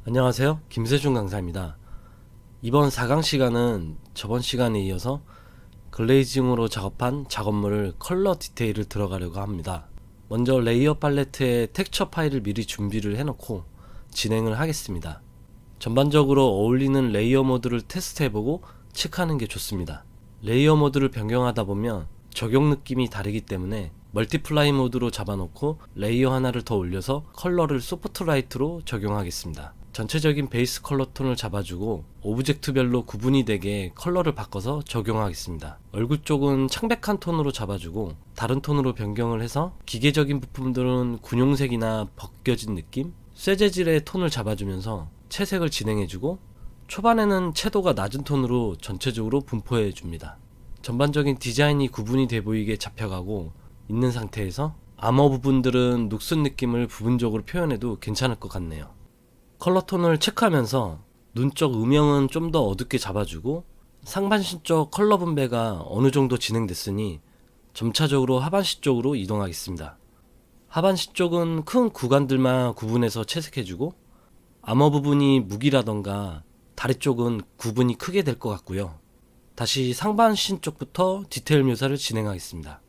안녕하세요. 김세중 강사입니다. 이번 4강 시간은 저번 시간에 이어서 글레이징으로 작업한 작업물을 컬러 디테일을 들어가려고 합니다. 먼저 레이어 팔레트에 텍스처 파일을 미리 준비를 해놓고 진행을 하겠습니다. 전반적으로 어울리는 레이어 모드를 테스트해보고 체크하는 게 좋습니다. 레이어 모드를 변경하다 보면 적용 느낌이 다르기 때문에 멀티플라이 모드로 잡아놓고 레이어 하나를 더 올려서 컬러를 소프트라이트로 적용하겠습니다. 전체적인 베이스 컬러 톤을 잡아주고 오브젝트별로 구분이 되게 컬러를 바꿔서 적용하겠습니다. 얼굴 쪽은 창백한 톤으로 잡아주고 다른 톤으로 변경을 해서 기계적인 부품들은 군용색이나 벗겨진 느낌, 쇠재질의 톤을 잡아주면서 채색을 진행해주고 초반에는 채도가 낮은 톤으로 전체적으로 분포해줍니다. 전반적인 디자인이 구분이 돼 보이게 잡혀가고 있는 상태에서 아머 부분들은 녹슨 느낌을 부분적으로 표현해도 괜찮을 것 같네요. 컬러 톤을 체크하면서 눈 쪽 음영은 좀 더 어둡게 잡아주고 상반신 쪽 컬러 분배가 어느 정도 진행됐으니 점차적으로 하반신 쪽으로 이동하겠습니다. 하반신 쪽은 큰 구간들만 구분해서 채색해주고 아머 부분이 무기라던가 다리 쪽은 구분이 크게 될 것 같고요. 다시 상반신 쪽부터 디테일 묘사를 진행하겠습니다.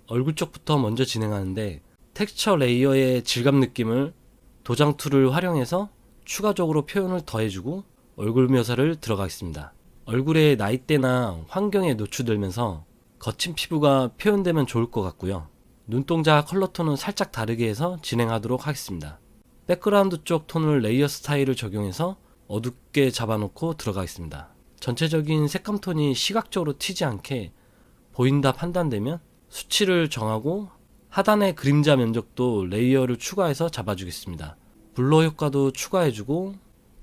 얼굴 쪽부터 먼저 진행하는데 텍스처 레이어의 질감 느낌을 도장 툴을 활용해서 추가적으로 표현을 더해주고 얼굴 묘사를 들어가겠습니다. 얼굴의 나이대나 환경에 노출되면서 거친 피부가 표현되면 좋을 것 같고요. 눈동자 컬러 톤은 살짝 다르게 해서 진행하도록 하겠습니다. 백그라운드 쪽 톤을 레이어 스타일을 적용해서 어둡게 잡아놓고 들어가겠습니다. 전체적인 색감 톤이 시각적으로 튀지 않게 보인다 판단되면 수치를 정하고 하단의 그림자 면적도 레이어를 추가해서 잡아주겠습니다. 블러 효과도 추가해주고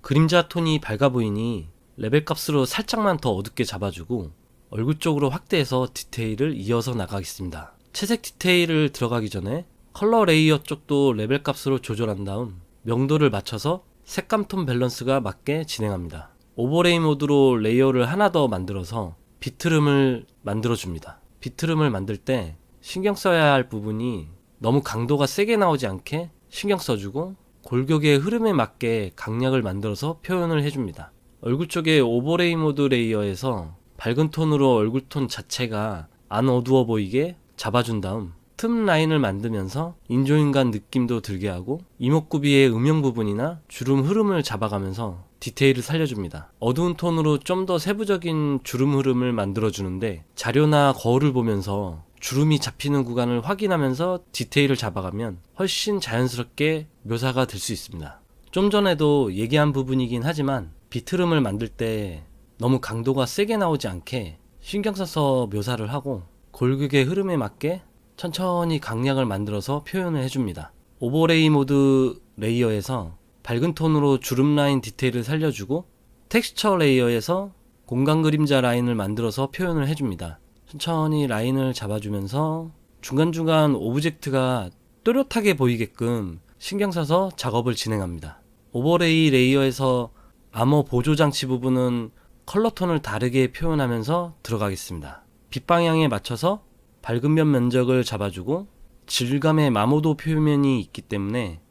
그림자 톤이 밝아 보이니 레벨 값으로 살짝만 더 어둡게 잡아주고 얼굴 쪽으로 확대해서 디테일을 이어서 나가겠습니다. 채색 디테일을 들어가기 전에 컬러 레이어 쪽도 레벨 값으로 조절한 다음 명도를 맞춰서 색감 톤 밸런스가 맞게 진행합니다. 오버레이 모드로 레이어를 하나 더 만들어서 비트름을 만들어줍니다. 비트름을 만들 때 신경 써야 할 부분이 너무 강도가 세게 나오지 않게 신경 써주고 골격의 흐름에 맞게 강약을 만들어서 표현을 해줍니다. 얼굴 쪽에 오버레이 모드 레이어에서 밝은 톤으로 얼굴 톤 자체가 안 어두워 보이게 잡아준 다음 틈 라인을 만들면서 인조인간 느낌도 들게 하고 이목구비의 음영 부분이나 주름 흐름을 잡아가면서 디테일을 살려줍니다. 어두운 톤으로 좀 더 세부적인 주름 흐름을 만들어주는데 자료나 거울을 보면서 주름이 잡히는 구간을 확인하면서 디테일을 잡아가면 훨씬 자연스럽게 묘사가 될 수 있습니다. 좀 전에도 얘기한 부분이긴 하지만 비트름을 만들 때 너무 강도가 세게 나오지 않게 신경 써서 묘사를 하고 골격의 흐름에 맞게 천천히 강약을 만들어서 표현을 해줍니다. 오버레이 모드 레이어에서 밝은 톤으로 주름 라인 디테일을 살려주고 텍스처 레이어에서 공간 그림자 라인을 만들어서 표현을 해줍니다. 천천히 라인을 잡아주면서 중간중간 오브젝트가 또렷하게 보이게끔 신경 써서 작업을 진행합니다. 오버레이 레이어에서 아머 보조 장치 부분은 컬러 톤을 다르게 표현하면서 들어가겠습니다. 빛 방향에 맞춰서 밝은 면 면적을 잡아주고 질감의 마모도 표면이 있기 때문에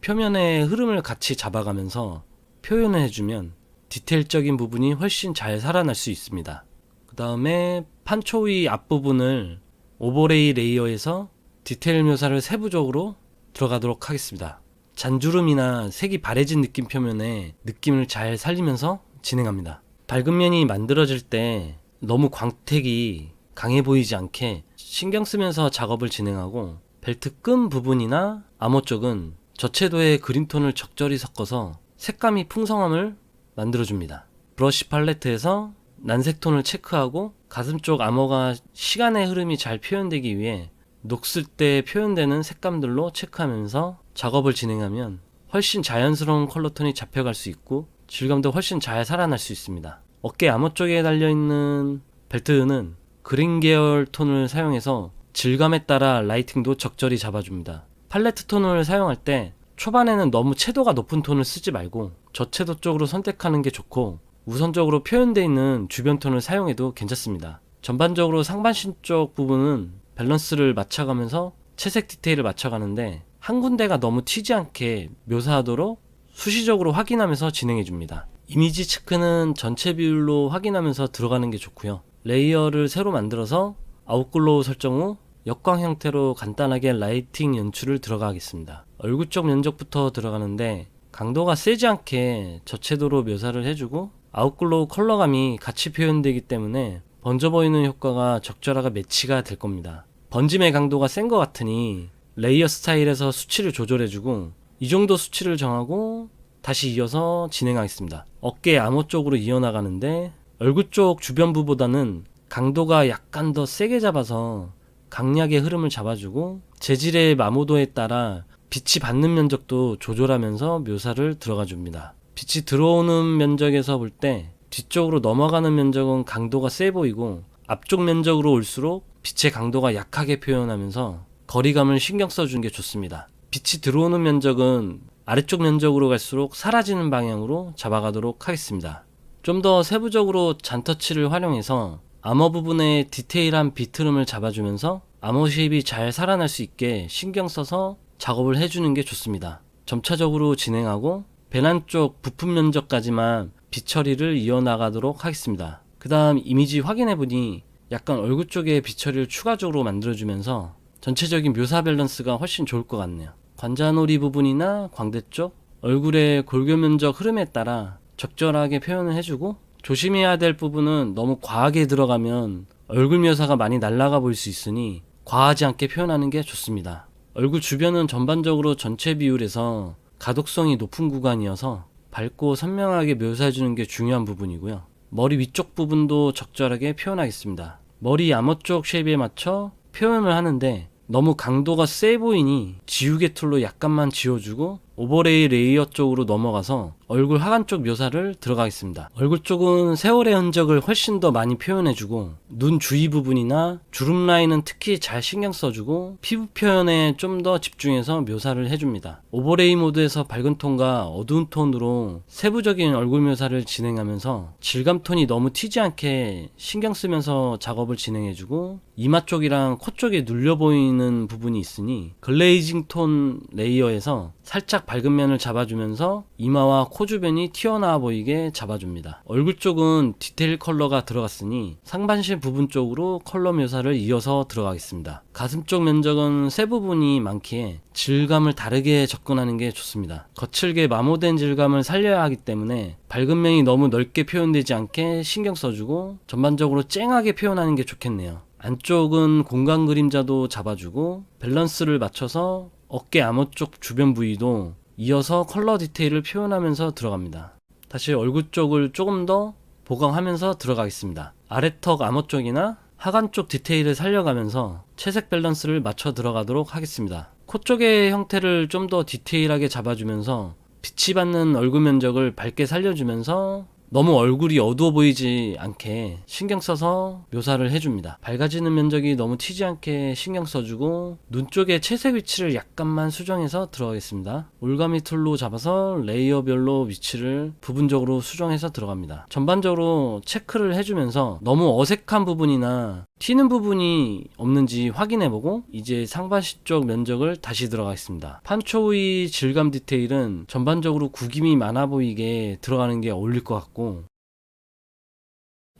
표면의 흐름을 같이 잡아가면서 표현을 해주면 디테일적인 부분이 훨씬 잘 살아날 수 있습니다. 그 다음에 판초위 앞부분을 오버레이 레이어에서 디테일 묘사를 세부적으로 들어가도록 하겠습니다. 잔주름이나 색이 바래진 느낌 표면에 느낌을 잘 살리면서 진행합니다. 밝은 면이 만들어질 때 너무 광택이 강해 보이지 않게 신경 쓰면서 작업을 진행하고 벨트 끈 부분이나 암호 쪽은 저채도의 그린톤을 적절히 섞어서 색감이 풍성함을 만들어줍니다. 브러쉬 팔레트에서 난색 톤을 체크하고 가슴 쪽 암호가 시간의 흐름이 잘 표현되기 위해 녹슬 때 표현되는 색감들로 체크하면서 작업을 진행하면 훨씬 자연스러운 컬러톤이 잡혀갈 수 있고 질감도 훨씬 잘 살아날 수 있습니다. 어깨 암호 쪽에 달려있는 벨트는 그린 계열 톤을 사용해서 질감에 따라 라이팅도 적절히 잡아줍니다. 팔레트 톤을 사용할 때 초반에는 너무 채도가 높은 톤을 쓰지 말고 저채도 쪽으로 선택하는 게 좋고 우선적으로 표현되어 있는 주변 톤을 사용해도 괜찮습니다. 전반적으로 상반신 쪽 부분은 밸런스를 맞춰가면서 채색 디테일을 맞춰가는데 한 군데가 너무 튀지 않게 묘사하도록 수시적으로 확인하면서 진행해 줍니다. 이미지 체크는 전체 비율로 확인하면서 들어가는 게 좋고요. 레이어를 새로 만들어서 아웃글로우 설정 후 역광 형태로 간단하게 라이팅 연출을 들어가겠습니다. 얼굴 쪽 면적부터 들어가는데 강도가 세지 않게 저채도로 묘사를 해주고 아웃글로우 컬러감이 같이 표현되기 때문에 번져 보이는 효과가 적절하게 매치가 될 겁니다. 번짐의 강도가 센 것 같으니 레이어 스타일에서 수치를 조절해주고 이 정도 수치를 정하고 다시 이어서 진행하겠습니다. 어깨 암호 쪽으로 이어나가는데 얼굴 쪽 주변부보다는 강도가 약간 더 세게 잡아서 강약의 흐름을 잡아주고 재질의 마모도에 따라 빛이 받는 면적도 조절하면서 묘사를 들어가 줍니다. 빛이 들어오는 면적에서 볼 때 뒤쪽으로 넘어가는 면적은 강도가 세 보이고 앞쪽 면적으로 올수록 빛의 강도가 약하게 표현하면서 거리감을 신경 써주는 게 좋습니다. 빛이 들어오는 면적은 아래쪽 면적으로 갈수록 사라지는 방향으로 잡아가도록 하겠습니다. 좀 더 세부적으로 잔터치를 활용해서 암호 부분에 디테일한 비트름을 잡아주면서 암호 쉐입이 잘 살아날 수 있게 신경 써서 작업을 해주는 게 좋습니다. 점차적으로 진행하고 배난 쪽 부품 면적까지만 빛 처리를 이어나가도록 하겠습니다. 그 다음 이미지 확인해보니 약간 얼굴 쪽에 빛 처리를 추가적으로 만들어주면서 전체적인 묘사 밸런스가 훨씬 좋을 것 같네요. 관자놀이 부분이나 광대 쪽, 얼굴의 골교 면적 흐름에 따라 적절하게 표현을 해주고 조심해야 될 부분은 너무 과하게 들어가면 얼굴 묘사가 많이 날아가 보일 수 있으니 과하지 않게 표현하는 게 좋습니다. 얼굴 주변은 전반적으로 전체 비율에서 가독성이 높은 구간이어서 밝고 선명하게 묘사해주는 게 중요한 부분이고요. 머리 위쪽 부분도 적절하게 표현하겠습니다. 머리 암호 쪽 쉐입에 맞춰 표현을 하는데 너무 강도가 세 보이니 지우개 툴로 약간만 지워주고 오버레이 레이어 쪽으로 넘어가서 얼굴 하관 쪽 묘사를 들어가겠습니다. 얼굴 쪽은 세월의 흔적을 훨씬 더 많이 표현해주고 눈 주위 부분이나 주름 라인은 특히 잘 신경 써주고 피부 표현에 좀 더 집중해서 묘사를 해줍니다. 오버레이 모드에서 밝은 톤과 어두운 톤으로 세부적인 얼굴 묘사를 진행하면서 질감 톤이 너무 튀지 않게 신경 쓰면서 작업을 진행해주고 이마 쪽이랑 코 쪽에 눌려 보이는 부분이 있으니 글레이징 톤 레이어에서 살짝 밝은 면을 잡아주면서 이마와 코 주변이 튀어나와 보이게 잡아줍니다. 얼굴 쪽은 디테일 컬러가 들어갔으니 상반신 부분 쪽으로 컬러 묘사를 이어서 들어가겠습니다. 가슴 쪽 면적은 세 부분이 많기에 질감을 다르게 접근하는 게 좋습니다. 거칠게 마모된 질감을 살려야 하기 때문에 밝은 면이 너무 넓게 표현되지 않게 신경 써주고 전반적으로 쨍하게 표현하는 게 좋겠네요. 안쪽은 공간 그림자도 잡아주고 밸런스를 맞춰서 어깨 암호 쪽 주변 부위도 이어서 컬러 디테일을 표현하면서 들어갑니다. 다시 얼굴 쪽을 조금 더 보강하면서 들어가겠습니다. 아래턱 암호 쪽이나 하관 쪽 디테일을 살려가면서 채색 밸런스를 맞춰 들어가도록 하겠습니다. 코 쪽의 형태를 좀 더 디테일하게 잡아주면서 빛이 받는 얼굴 면적을 밝게 살려주면서 너무 얼굴이 어두워 보이지 않게 신경 써서 묘사를 해줍니다. 밝아지는 면적이 너무 튀지 않게 신경 써주고 눈 쪽의 채색 위치를 약간만 수정해서 들어가겠습니다. 올가미 툴로 잡아서 레이어별로 위치를 부분적으로 수정해서 들어갑니다. 전반적으로 체크를 해주면서 너무 어색한 부분이나 튀는 부분이 없는지 확인해보고 이제 상반신 쪽 면적을 다시 들어가겠습니다. 판초의 질감 디테일은 전반적으로 구김이 많아 보이게 들어가는 게 어울릴 것 같고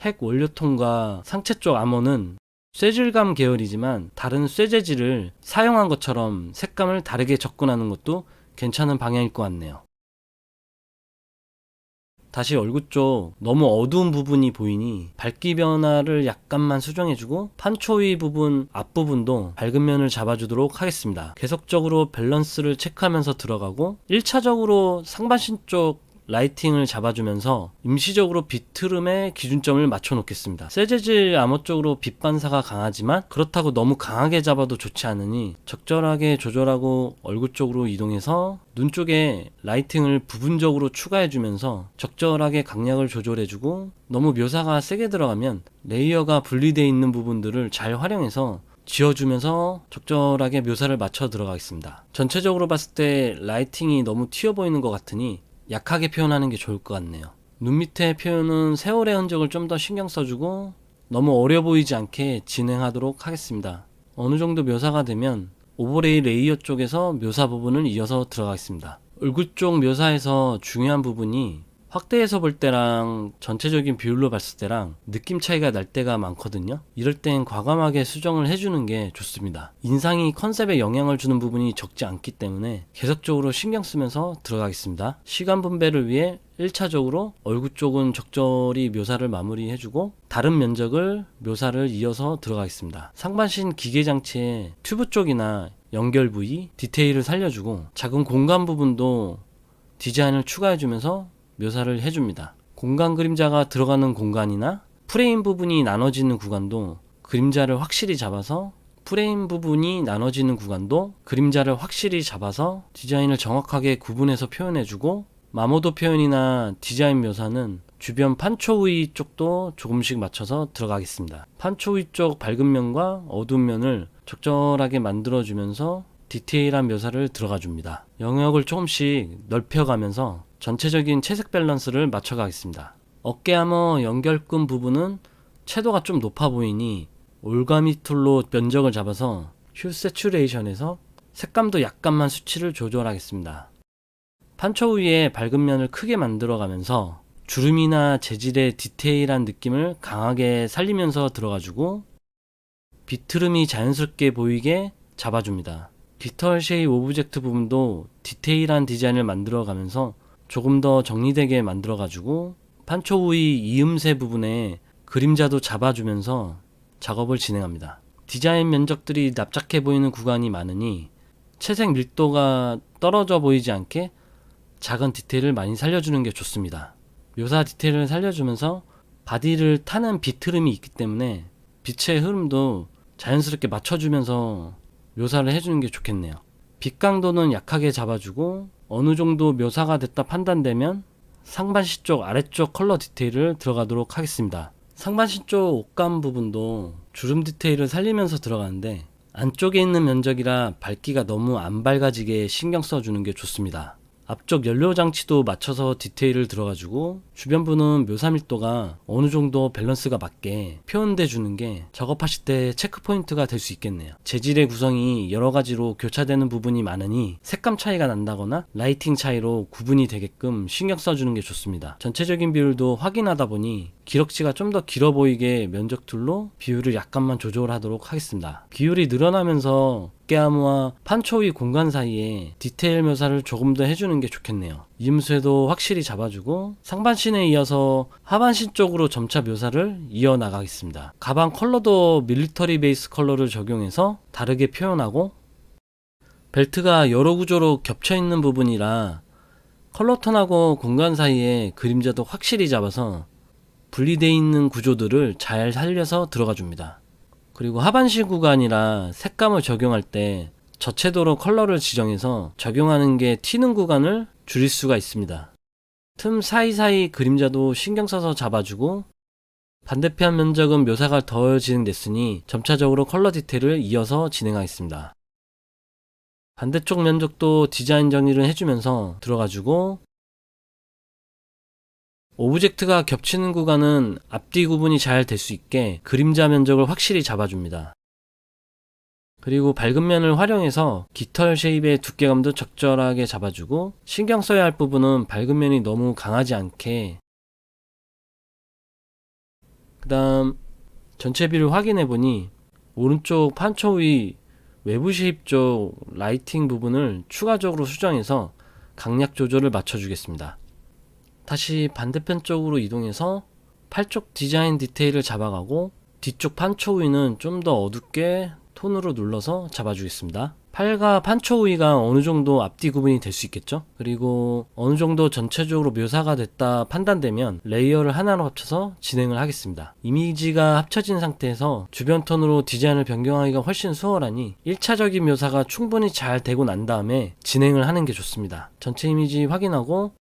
핵 원료톤과 상체 쪽 암호는 쇠질감 계열이지만 다른 쇠재질을 사용한 것처럼 색감을 다르게 접근하는 것도 괜찮은 방향일 것 같네요. 다시 얼굴 쪽 너무 어두운 부분이 보이니 밝기 변화를 약간만 수정해주고 판초위 부분 앞부분도 밝은 면을 잡아주도록 하겠습니다. 계속적으로 밸런스를 체크하면서 들어가고 1차적으로 상반신 쪽 라이팅을 잡아주면서 임시적으로 빛 흐름의 기준점을 맞춰 놓겠습니다. 쇠재질 암호 쪽으로 빛 반사가 강하지만 그렇다고 너무 강하게 잡아도 좋지 않으니 적절하게 조절하고 얼굴 쪽으로 이동해서 눈 쪽에 라이팅을 부분적으로 추가해주면서 적절하게 강약을 조절해주고 너무 묘사가 세게 들어가면 레이어가 분리되어 있는 부분들을 잘 활용해서 지어주면서 적절하게 묘사를 맞춰 들어가겠습니다. 전체적으로 봤을 때 라이팅이 너무 튀어 보이는 것 같으니 약하게 표현하는 게 좋을 것 같네요. 눈 밑에 표현은 세월의 흔적을 좀 더 신경 써주고 너무 어려 보이지 않게 진행하도록 하겠습니다. 어느 정도 묘사가 되면 오버레이 레이어 쪽에서 묘사 부분을 이어서 들어가겠습니다. 얼굴 쪽 묘사에서 중요한 부분이 확대해서 볼 때랑 전체적인 비율로 봤을 때랑 느낌 차이가 날 때가 많거든요. 이럴 땐 과감하게 수정을 해주는 게 좋습니다. 인상이 컨셉에 영향을 주는 부분이 적지 않기 때문에 계속적으로 신경 쓰면서 들어가겠습니다. 시간 분배를 위해 1차적으로 얼굴 쪽은 적절히 묘사를 마무리해주고 다른 면적을 묘사를 이어서 들어가겠습니다. 상반신 기계장치의 튜브 쪽이나 연결 부위, 디테일을 살려주고 작은 공간 부분도 디자인을 추가해주면서 묘사를 해줍니다. 공간 그림자가 들어가는 공간이나 프레임 부분이 나눠지는 구간도 그림자를 확실히 잡아서 프레임 부분이 나눠지는 구간도 그림자를 확실히 잡아서 디자인을 정확하게 구분해서 표현해주고 마모도 표현이나 디자인 묘사는 주변 판초위 쪽도 조금씩 맞춰서 들어가겠습니다. 판초위 쪽 밝은 면과 어두운 면을 적절하게 만들어주면서 디테일한 묘사를 들어가 줍니다. 영역을 조금씩 넓혀가면서 전체적인 채색 밸런스를 맞춰가겠습니다. 어깨아머 연결근 부분은 채도가 좀 높아 보이니 올가미 툴로 면적을 잡아서 휴 세츄레이션에서 색감도 약간만 수치를 조절하겠습니다. 판초 위에 밝은 면을 크게 만들어가면서 주름이나 재질의 디테일한 느낌을 강하게 살리면서 들어가주고 비트름이 자연스럽게 보이게 잡아줍니다. 깃털 쉐입 오브젝트 부분도 디테일한 디자인을 만들어가면서 조금 더 정리되게 만들어가지고 판초 부위 이음새 부분에 그림자도 잡아주면서 작업을 진행합니다. 디자인 면적들이 납작해 보이는 구간이 많으니 채색 밀도가 떨어져 보이지 않게 작은 디테일을 많이 살려주는 게 좋습니다. 묘사 디테일을 살려주면서 바디를 타는 비트름이 있기 때문에 빛의 흐름도 자연스럽게 맞춰주면서 묘사를 해주는 게 좋겠네요. 빛 강도는 약하게 잡아주고 어느 정도 묘사가 됐다 판단되면 상반신 쪽 아래쪽 컬러 디테일을 들어가도록 하겠습니다. 상반신 쪽 옷감 부분도 주름 디테일을 살리면서 들어가는데 안쪽에 있는 면적이라 밝기가 너무 안 밝아지게 신경 써주는 게 좋습니다. 앞쪽 연료 장치도 맞춰서 디테일을 들어가지고 주변부는 묘사 밀도가 어느 정도 밸런스가 맞게 표현돼 주는 게 작업하실 때 체크 포인트가 될 수 있겠네요. 재질의 구성이 여러 가지로 교차되는 부분이 많으니 색감 차이가 난다거나 라이팅 차이로 구분이 되게끔 신경 써주는 게 좋습니다. 전체적인 비율도 확인하다 보니 기럭지가 좀 더 길어 보이게 면적 툴로 비율을 약간만 조절하도록 하겠습니다. 비율이 늘어나면서 어깨아무와 판초위 공간 사이에 디테일 묘사를 조금 더 해주는 게 좋겠네요. 이음새도 확실히 잡아주고 상반신에 이어서 하반신 쪽으로 점차 묘사를 이어나가겠습니다. 가방 컬러도 밀리터리 베이스 컬러를 적용해서 다르게 표현하고 벨트가 여러 구조로 겹쳐있는 부분이라 컬러톤하고 공간 사이에 그림자도 확실히 잡아서 분리되어 있는 구조들을 잘 살려서 들어가 줍니다. 그리고 하반신 구간이라 색감을 적용할 때 저채도로 컬러를 지정해서 적용하는 게 튀는 구간을 줄일 수가 있습니다. 틈 사이사이 그림자도 신경 써서 잡아주고 반대편 면적은 묘사가 덜 진행됐으니 점차적으로 컬러 디테일을 이어서 진행하겠습니다. 반대쪽 면적도 디자인 정리를 해주면서 들어가주고 오브젝트가 겹치는 구간은 앞뒤 구분이 잘 될 수 있게 그림자 면적을 확실히 잡아줍니다. 그리고 밝은 면을 활용해서 깃털 쉐입의 두께감도 적절하게 잡아주고 신경 써야 할 부분은 밝은 면이 너무 강하지 않게 그 다음 전체 비를 확인해보니 오른쪽 판초 위 외부 쉐입 쪽 라이팅 부분을 추가적으로 수정해서 강약 조절을 맞춰주겠습니다. 다시 반대편 쪽으로 이동해서 팔 쪽 디자인 디테일을 잡아가고 뒤쪽 판초 위는 좀 더 어둡게 톤으로 눌러서 잡아주겠습니다. 팔과 판초 위가 어느 정도 앞뒤 구분이 될 수 있겠죠? 그리고 어느 정도 전체적으로 묘사가 됐다 판단되면 레이어를 하나로 합쳐서 진행을 하겠습니다. 이미지가 합쳐진 상태에서 주변 톤으로 디자인을 변경하기가 훨씬 수월하니 1차적인 묘사가 충분히 잘 되고 난 다음에 진행을 하는 게 좋습니다. 전체 이미지 확인하고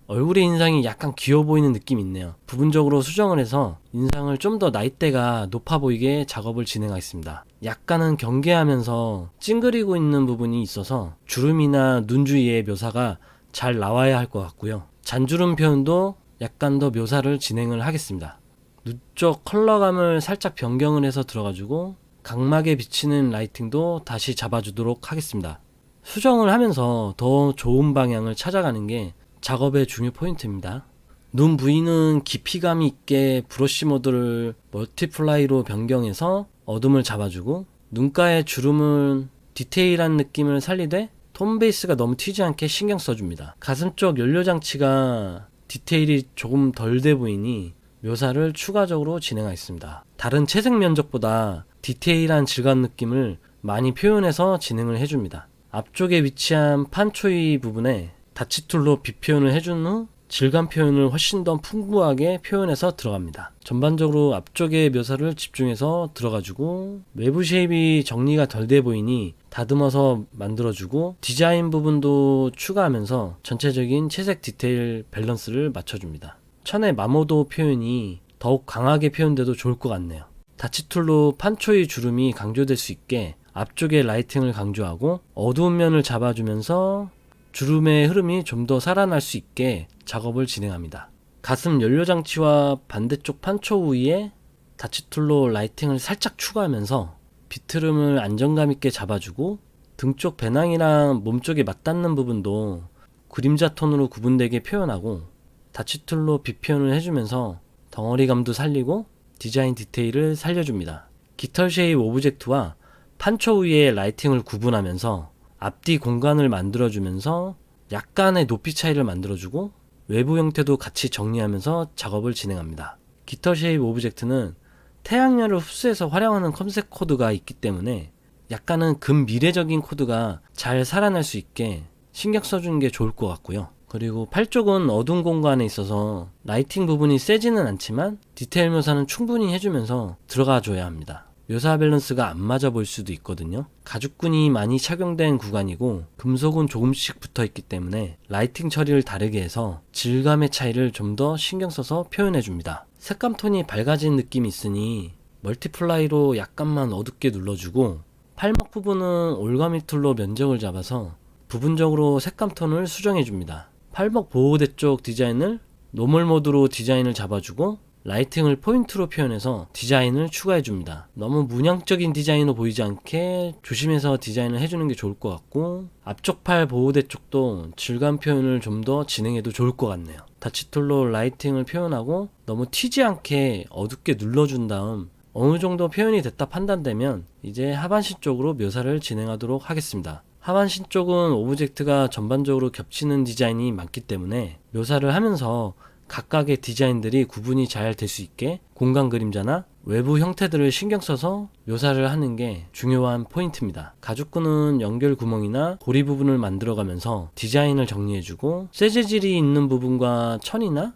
얼굴의 인상이 약간 귀여워 보이는 느낌이 있네요. 부분적으로 수정을 해서 인상을 좀 더 나이대가 높아 보이게 작업을 진행하겠습니다. 약간은 경계하면서 찡그리고 있는 부분이 있어서 주름이나 눈 주위의 묘사가 잘 나와야 할 것 같고요. 잔주름 표현도 약간 더 묘사를 진행을 하겠습니다. 눈 쪽 컬러감을 살짝 변경을 해서 들어가지고 각막에 비치는 라이팅도 다시 잡아주도록 하겠습니다. 수정을 하면서 더 좋은 방향을 찾아가는 게 작업의 중요 포인트입니다. 눈 부위는 깊이감 있게 브러쉬 모드를 멀티플라이로 변경해서 어둠을 잡아주고, 눈가의 주름은 디테일한 느낌을 살리되 톤 베이스가 너무 튀지 않게 신경 써줍니다. 가슴 쪽 연료장치가 디테일이 조금 덜 돼 보이니 묘사를 추가적으로 진행하였습니다. 다른 채색 면적보다 디테일한 질감 느낌을 많이 표현해서 진행을 해줍니다. 앞쪽에 위치한 판초이 부분에 다치툴로 비표현을 해준 후 질감 표현을 훨씬 더 풍부하게 표현해서 들어갑니다. 전반적으로 앞쪽의 묘사를 집중해서 들어가주고, 외부 쉐입이 정리가 덜 돼 보이니 다듬어서 만들어주고, 디자인 부분도 추가하면서 전체적인 채색 디테일 밸런스를 맞춰줍니다. 천의 마모도 표현이 더욱 강하게 표현돼도 좋을 것 같네요. 다치툴로 판초이 주름이 강조될 수 있게 앞쪽에 라이팅을 강조하고 어두운 면을 잡아주면서 주름의 흐름이 좀 더 살아날 수 있게 작업을 진행합니다. 가슴 연료장치와 반대쪽 판초 위에 다치툴로 라이팅을 살짝 추가하면서 비트름을 안정감 있게 잡아주고, 등 쪽 배낭이랑 몸쪽에 맞닿는 부분도 그림자 톤으로 구분되게 표현하고 다치툴로 비표현을 해주면서 덩어리감도 살리고 디자인 디테일을 살려줍니다. 깃털 쉐입 오브젝트와 판초 위에 라이팅을 구분하면서 앞뒤 공간을 만들어주면서 약간의 높이 차이를 만들어주고 외부 형태도 같이 정리하면서 작업을 진행합니다. 깃털 쉐입 오브젝트는 태양열을 흡수해서 활용하는 컴색 코드가 있기 때문에 약간은 근미래적인 코드가 잘 살아날 수 있게 신경 써주는 게 좋을 것 같고요. 그리고 팔 쪽은 어두운 공간에 있어서 라이팅 부분이 세지는 않지만 디테일 묘사는 충분히 해주면서 들어가줘야 합니다. 묘사 밸런스가 안 맞아 보일 수도 있거든요. 가죽끈이 많이 착용된 구간이고 금속은 조금씩 붙어 있기 때문에 라이팅 처리를 다르게 해서 질감의 차이를 좀 더 신경 써서 표현해 줍니다. 색감 톤이 밝아진 느낌이 있으니 멀티플라이로 약간만 어둡게 눌러주고, 팔목 부분은 올가미 툴로 면적을 잡아서 부분적으로 색감 톤을 수정해 줍니다. 팔목 보호대 쪽 디자인을 노멀 모드로 디자인을 잡아주고 라이팅을 포인트로 표현해서 디자인을 추가해 줍니다. 너무 문양적인 디자인으로 보이지 않게 조심해서 디자인을 해주는 게 좋을 것 같고, 앞쪽 팔 보호대 쪽도 질감 표현을 좀 더 진행해도 좋을 것 같네요. 다치툴로 라이팅을 표현하고 너무 튀지 않게 어둡게 눌러준 다음 어느 정도 표현이 됐다 판단되면 이제 하반신 쪽으로 묘사를 진행하도록 하겠습니다. 하반신 쪽은 오브젝트가 전반적으로 겹치는 디자인이 많기 때문에 묘사를 하면서 각각의 디자인들이 구분이 잘 될 수 있게 공간 그림자나 외부 형태들을 신경 써서 묘사를 하는 게 중요한 포인트입니다. 가죽끈은 연결 구멍이나 고리 부분을 만들어가면서 디자인을 정리해주고, 쇠재질이 있는 부분과 천이나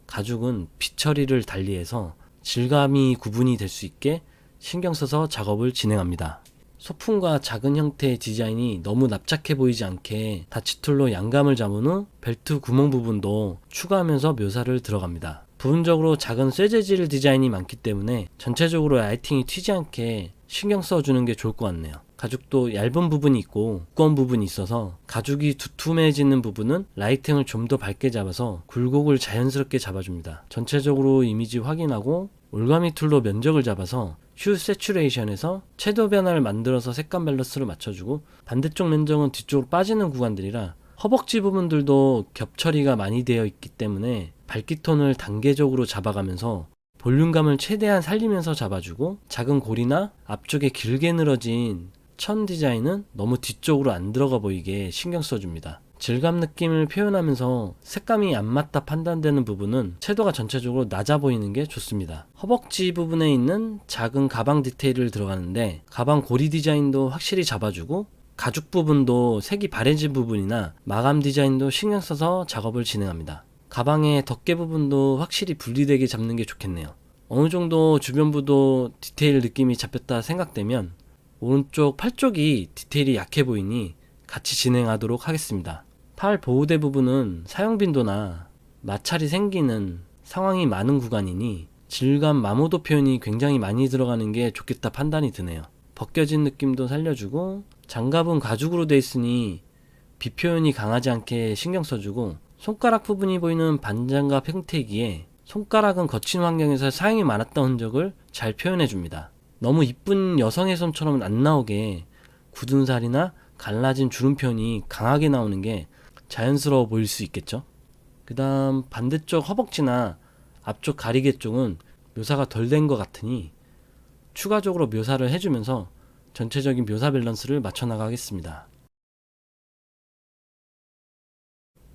가죽은 빛 처리를 달리해서 질감이 구분이 될 수 있게 신경 써서 작업을 진행합니다. 소품과 작은 형태의 디자인이 너무 납작해 보이지 않게 다치툴로 양감을 잡은 후 벨트 구멍 부분도 추가하면서 묘사를 들어갑니다. 부분적으로 작은 쇠재질 디자인이 많기 때문에 전체적으로 라이팅이 튀지 않게 신경 써주는 게 좋을 것 같네요. 가죽도 얇은 부분이 있고 두꺼운 부분이 있어서 가죽이 두툼해지는 부분은 라이팅을 좀 더 밝게 잡아서 굴곡을 자연스럽게 잡아줍니다. 전체적으로 이미지 확인하고 올가미 툴로 면적을 잡아서 휴 세츄레이션에서 채도 변화를 만들어서 색감 밸런스를 맞춰주고, 반대쪽 면적은 뒤쪽으로 빠지는 구간들이라 허벅지 부분들도 겹 처리가 많이 되어 있기 때문에 밝기 톤을 단계적으로 잡아가면서 볼륨감을 최대한 살리면서 잡아주고, 작은 골이나 앞쪽에 길게 늘어진 천 디자인은 너무 뒤쪽으로 안 들어가 보이게 신경 써줍니다. 질감 느낌을 표현하면서 색감이 안 맞다 판단되는 부분은 채도가 전체적으로 낮아 보이는 게 좋습니다. 허벅지 부분에 있는 작은 가방 디테일을 들어가는데 가방 고리 디자인도 확실히 잡아주고, 가죽 부분도 색이 바래진 부분이나 마감 디자인도 신경 써서 작업을 진행합니다. 가방의 덮개 부분도 확실히 분리되게 잡는 게 좋겠네요. 어느 정도 주변부도 디테일 느낌이 잡혔다 생각되면 오른쪽 팔 쪽이 디테일이 약해 보이니 같이 진행하도록 하겠습니다. 팔 보호대 부분은 사용 빈도나 마찰이 생기는 상황이 많은 구간이니 질감 마모도 표현이 굉장히 많이 들어가는 게 좋겠다 판단이 드네요. 벗겨진 느낌도 살려주고, 장갑은 가죽으로 되어 있으니 빛 표현이 강하지 않게 신경 써주고, 손가락 부분이 보이는 반장갑 형태이기에 손가락은 거친 환경에서 사용이 많았던 흔적을 잘 표현해줍니다. 너무 이쁜 여성의 손처럼 안 나오게 굳은 살이나 갈라진 주름 표현이 강하게 나오는 게 자연스러워 보일 수 있겠죠. 그 다음 반대쪽 허벅지나 앞쪽 가리개 쪽은 묘사가 덜 된 것 같으니 추가적으로 묘사를 해주면서 전체적인 묘사 밸런스를 맞춰 나가겠습니다.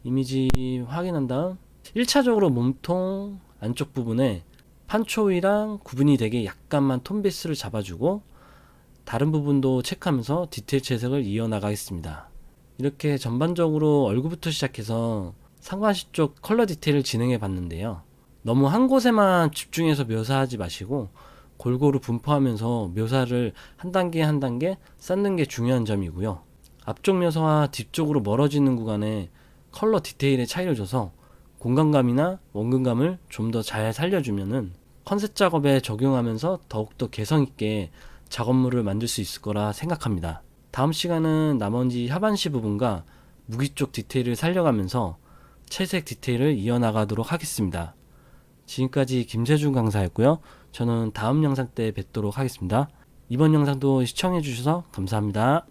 이미지 확인한 다음 1차적으로 몸통 안쪽 부분에 판초위랑 구분이 되게 약간만 톤 베이스를 잡아주고 다른 부분도 체크하면서 디테일 채색을 이어나가겠습니다. 이렇게 전반적으로 얼굴부터 시작해서 상반신 쪽 컬러 디테일을 진행해 봤는데요. 너무 한 곳에만 집중해서 묘사하지 마시고 골고루 분포하면서 묘사를 한 단계 한 단계 쌓는 게 중요한 점이고요. 앞쪽 묘사와 뒤쪽으로 멀어지는 구간에 컬러 디테일의 차이를 줘서 공간감이나 원근감을 좀 더 잘 살려주면은 컨셉 작업에 적용하면서 더욱더 개성있게 작업물을 만들 수 있을 거라 생각합니다. 다음 시간은 나머지 하반시 부분과 무기 쪽 디테일을 살려가면서 채색 디테일을 이어나가도록 하겠습니다. 지금까지 김세준 강사였고요. 저는 다음 영상 때 뵙도록 하겠습니다. 이번 영상도 시청해주셔서 감사합니다.